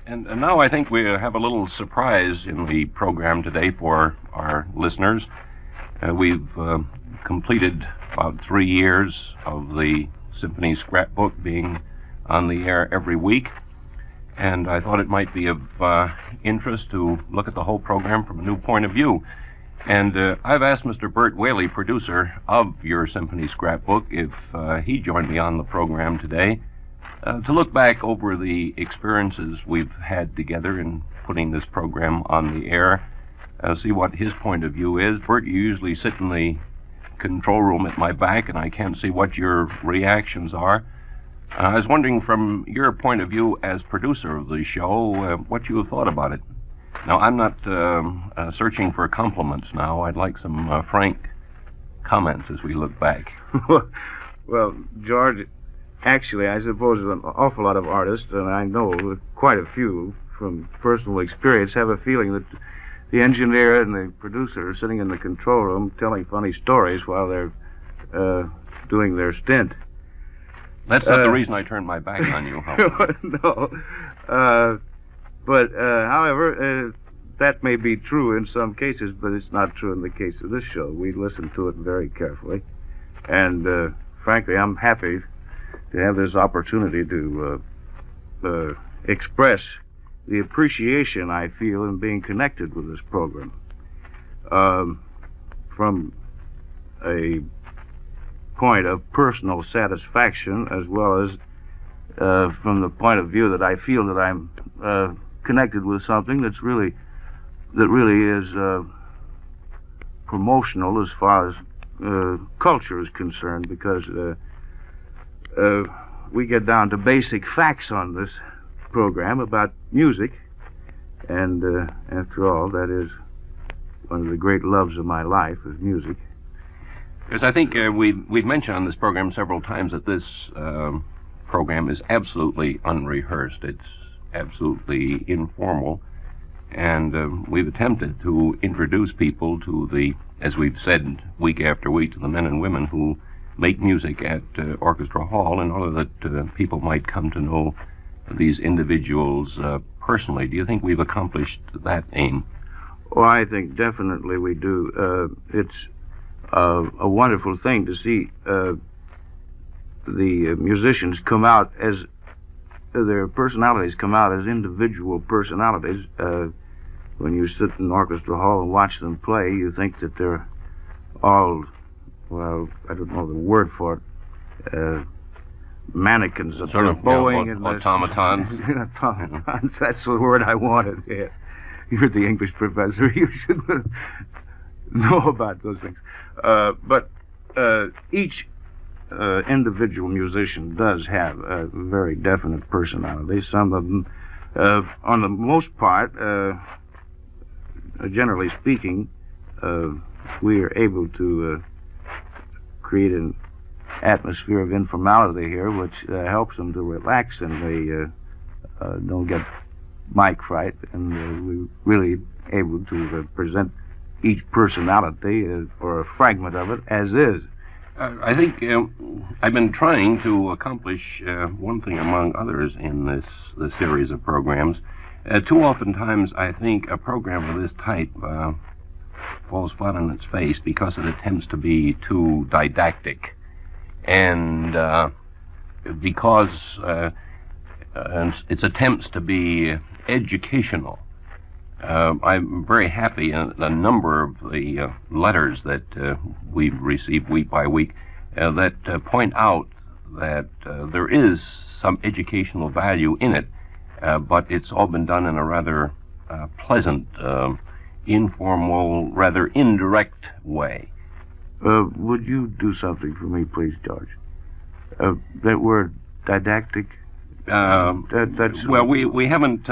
And now I think we have a little surprise in the program today for our listeners. We've completed about 3 years of the Symphony Scrapbook being on the air every week, and I thought it might be of interest to look at the whole program from a new point of view. And I've asked Mr. Bert Whaley, producer of your Symphony Scrapbook, if he joined me on the program today to look back over the experiences we've had together in putting this program on the air, see what his point of view is. Bert, you usually sit in the control room at my back, and I can't see what your reactions are. I was wondering, from your point of view as producer of the show, what you have thought about it. Now, I'm not searching for compliments now. I'd like some frank comments as we look back. Well, George, actually, I suppose an awful lot of artists, and I know quite a few from personal experience, have a feeling that the engineer and the producer are sitting in the control room telling funny stories while they're doing their stint. That's not the reason I turned my back on you, however. No. But, however, that may be true in some cases, but it's not true in the case of this show. We listen to it very carefully. And, frankly, I'm happy to have this opportunity to express the appreciation I feel in being connected with this program. From a point of personal satisfaction, as well as from the point of view that I feel that I'm connected with something that really is promotional as far as culture is concerned, because we get down to basic facts on this program about music, and after all, that is one of the great loves of my life, is music. Because I think we've mentioned on this program several times that this program is absolutely unrehearsed. It's absolutely informal, and we've attempted to introduce people to the, as we've said week after week, to the men and women who make music at Orchestra Hall, in order that people might come to know these individuals personally. Do you think we've accomplished that aim? Well, I think definitely we do. It's a wonderful thing to see the musicians come out as their personalities come out as individual personalities. When you sit in Orchestra Hall and watch them play, you think that they're all, well, I don't know the word for it, mannequins that sort are of bowing and automatons. Automatons. That's the word I wanted. Yeah. You're the English professor. You should know about those things. But each individual musician does have a very definite personality. Some of them, on the most part, generally speaking, we are able to create an atmosphere of informality here, which helps them to relax, and they don't get mic fright, and we're really able to present each personality or a fragment of it as is. I think I've been trying to accomplish one thing among others in this series of programs. Too oftentimes, I think a program of this type falls flat on its face because it attempts to be too didactic, and because its attempts to be educational. I'm very happy in a number of the letters that we receive week by week that point out that there is some educational value in it, but it's all been done in a rather pleasant, informal, rather indirect way. Would you do something for me, please, George? That word, didactic. Well, we haven't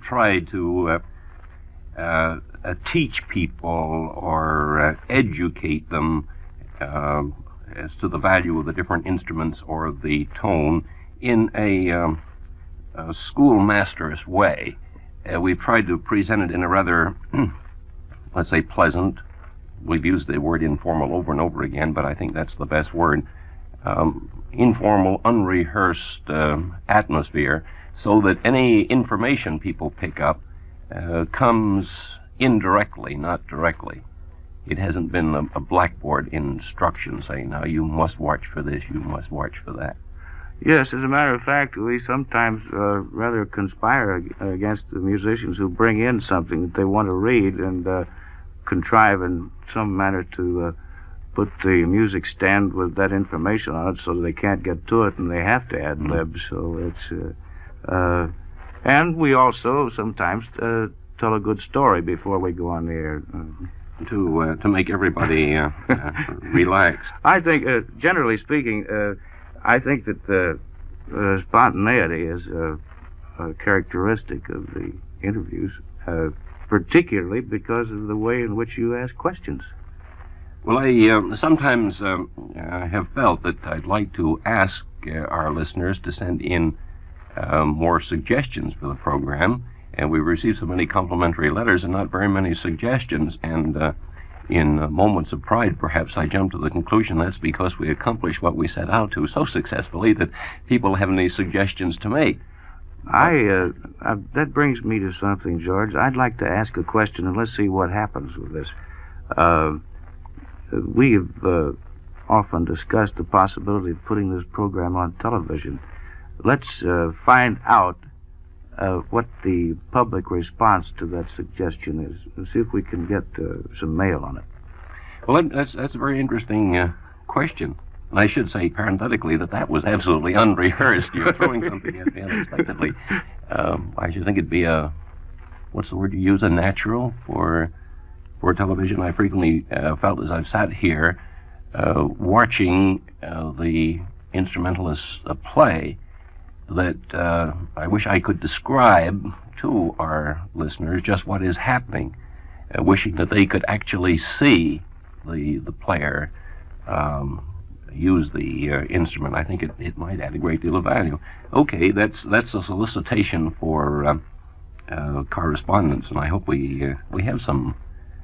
tried to teach people or educate them as to the value of the different instruments or the tone in a schoolmasterish way. We've tried to present it in a rather, let's say, pleasant. We've used the word informal over and over again, but I think that's the best word. Informal, unrehearsed atmosphere, so that any information people pick up comes indirectly, not directly. It hasn't been a blackboard instruction saying, now you must watch for this, you must watch for that. Yes, as a matter of fact, we sometimes rather conspire against the musicians who bring in something that they want to read and contrive in some manner to put the music stand with that information on it so that they can't get to it and they have to ad lib. So it's and we also sometimes tell a good story before we go on the air. To make everybody relax. I think, generally speaking, I think that spontaneity is a characteristic of the interviews, particularly because of the way in which you ask questions. Well, I sometimes have felt that I'd like to ask our listeners to send in more suggestions for the program, and we received so many complimentary letters and not very many suggestions, and in moments of pride, perhaps I jumped to the conclusion that's because we accomplished what we set out to so successfully that people have any suggestions to make. That brings me to something, George. I'd like to ask a question, and let's see what happens with this. We've often discussed the possibility of putting this program on television. Let's find out what the public response to that suggestion is, and see if we can get some mail on it. Well, that's a very interesting question. And I should say parenthetically that was absolutely unrehearsed. You're throwing something at me unexpectedly. I should think it'd be what's the word you use, a natural for television. I frequently felt as I've sat here watching the instrumentalists play that I wish I could describe to our listeners just what is happening, wishing that they could actually see the player use the instrument. I think it might add a great deal of value. Okay, that's a solicitation for correspondence, and I hope we have some.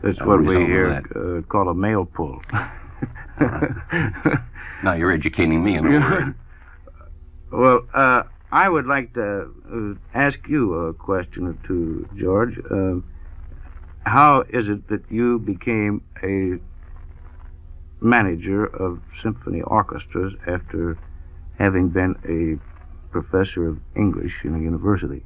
That's what we here call a mail pull. Now you're educating me in a word. Well, I would like to ask you a question or two, George. How is it that you became a manager of symphony orchestras after having been a professor of English in a university?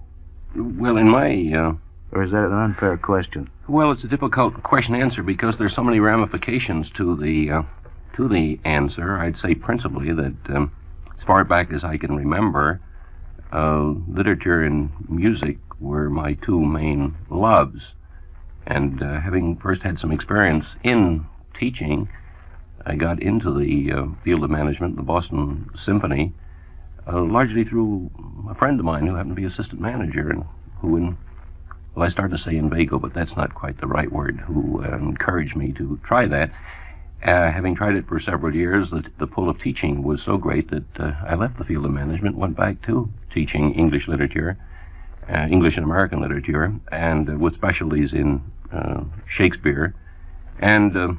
Well, in my... Or is that an unfair question? Well, it's a difficult question to answer because there's so many ramifications to the answer. I'd say principally that as far back as I can remember, literature and music were my two main loves. And having first had some experience in teaching, I got into the field of management, the Boston Symphony, largely through a friend of mine who happened to be assistant manager and who, I started to say inveigo, but that's not quite the right word, who encouraged me to try that. Having tried it for several years, the pull of teaching was so great that I left the field of management, went back to teaching English literature, English and American literature, and with specialties in Shakespeare. And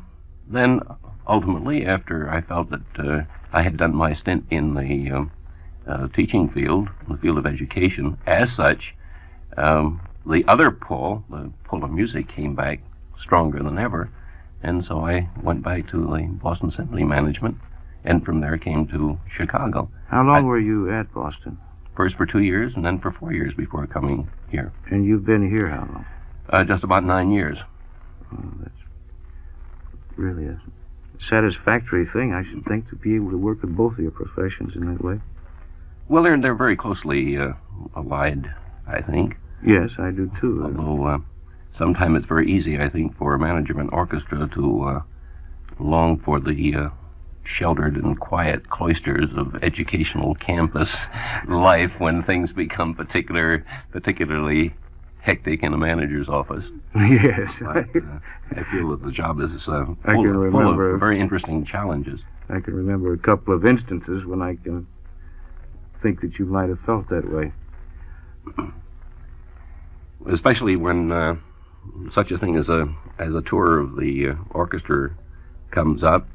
then, ultimately, after I felt that I had done my stint in the teaching field, the field of education, as such, the other pull, the pull of music, came back stronger than ever. And so I went back to the Boston Symphony management, and from there came to Chicago. How long were you at Boston? First for 2 years, and then for 4 years before coming here. And you've been here how long? Just about 9 years. Oh, that's really a satisfactory thing, I should think, to be able to work with both of your professions in that way. Well, they're very closely allied, I think. Yes, I do too. Although sometimes it's very easy, I think, for a manager of an orchestra to long for the sheltered and quiet cloisters of educational campus life when things become particularly hectic in a manager's office. Yes. But, I feel that the job is full of very interesting challenges. I can remember a couple of instances when I can think that you might have felt that way. Especially when such a thing as a tour of the orchestra comes up.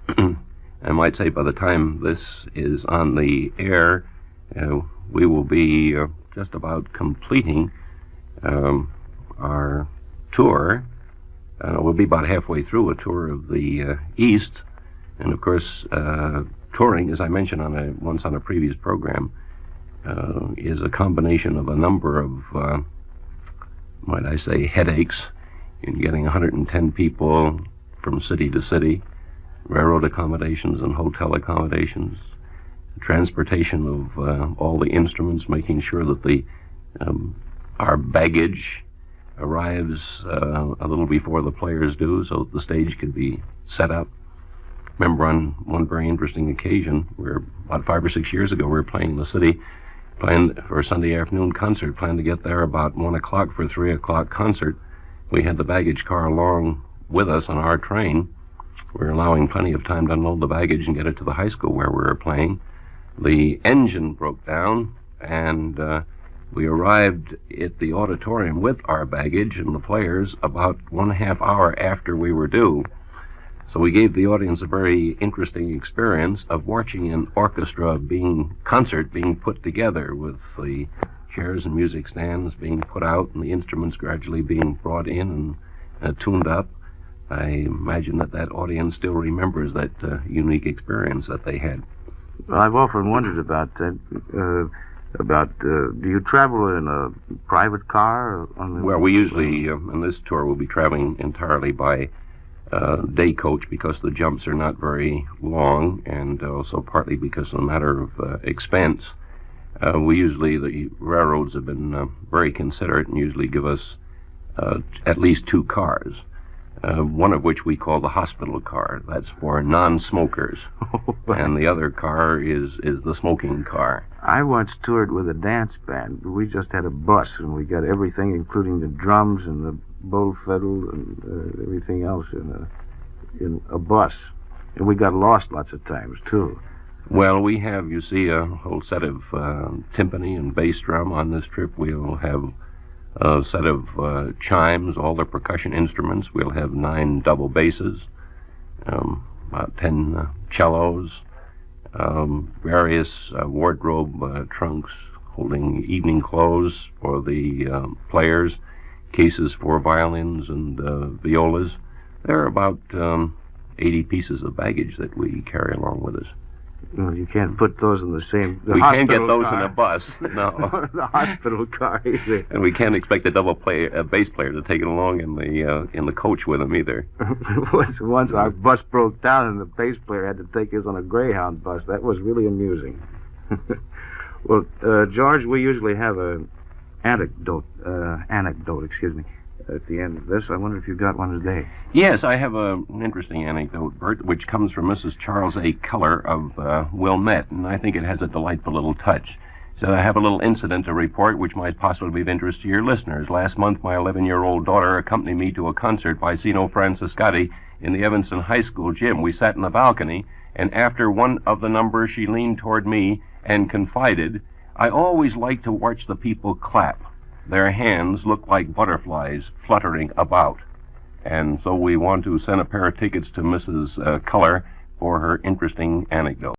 I might say by the time this is on the air, we will be just about completing our tour. We'll be about halfway through a tour of the East. And, of course, touring, as I mentioned once on a previous program, is a combination of a number of, might I say, headaches in getting 110 people from city to city, railroad accommodations and hotel accommodations, transportation of all the instruments, making sure that our baggage arrives a little before the players do so that the stage can be set up. Remember on one very interesting occasion, about 5 or 6 years ago, we were playing in the city, playing for a Sunday afternoon concert, planned to get there about 1 o'clock for a 3 o'clock concert. We had the baggage car along with us on our train. We were allowing plenty of time to unload the baggage and get it to the high school where we were playing. The engine broke down, and we arrived at the auditorium with our baggage and the players about 1.5 hours after we were due. So we gave the audience a very interesting experience of watching an orchestra concert being put together, with the chairs and music stands being put out and the instruments gradually being brought in and tuned up. I imagine that audience still remembers that unique experience that they had. Well, I've often wondered about that. Do you travel in a private car? Well, we usually, on this tour, will be traveling entirely by day coach, because the jumps are not very long, and also partly because of a matter of expense. The railroads have been very considerate and usually give us at least 2 cars. One of which we call the hospital car. That's for non-smokers. And the other car is the smoking car. I once toured with a dance band. We just had a bus, and we got everything, including the drums and the bowl fiddle and everything else in a bus. And we got lost lots of times, too. Well, we have, you see, a whole set of timpani and bass drum on this trip. We'll have a set of chimes, all the percussion instruments. We'll have 9 double basses, about 10 cellos, various wardrobe trunks holding evening clothes for the players, cases for violins and violas. There are about 80 pieces of baggage that we carry along with us. Well, you can't put those in the same... We can't get those in a bus, no. The hospital car, either. And we can't expect a bass player to take it along in the coach with him, either. Once our bus broke down and the bass player had to take us on a Greyhound bus. That was really amusing. Well, George, we usually have an anecdote, at the end of this. I wonder if you got one today. Yes, I have an interesting anecdote, Bert, which comes from Mrs. Charles A. Keller of Wilmette, and I think it has a delightful little touch. So I have a little incident to report which might possibly be of interest to your listeners. Last month, my 11-year-old daughter accompanied me to a concert by Zino Franciscati in the Evanston High School gym. We sat in the balcony, and after one of the numbers, she leaned toward me and confided, "I always like to watch the people clap. Their hands look like butterflies fluttering about." And so we want to send a pair of tickets to Mrs. Keller for her interesting anecdote.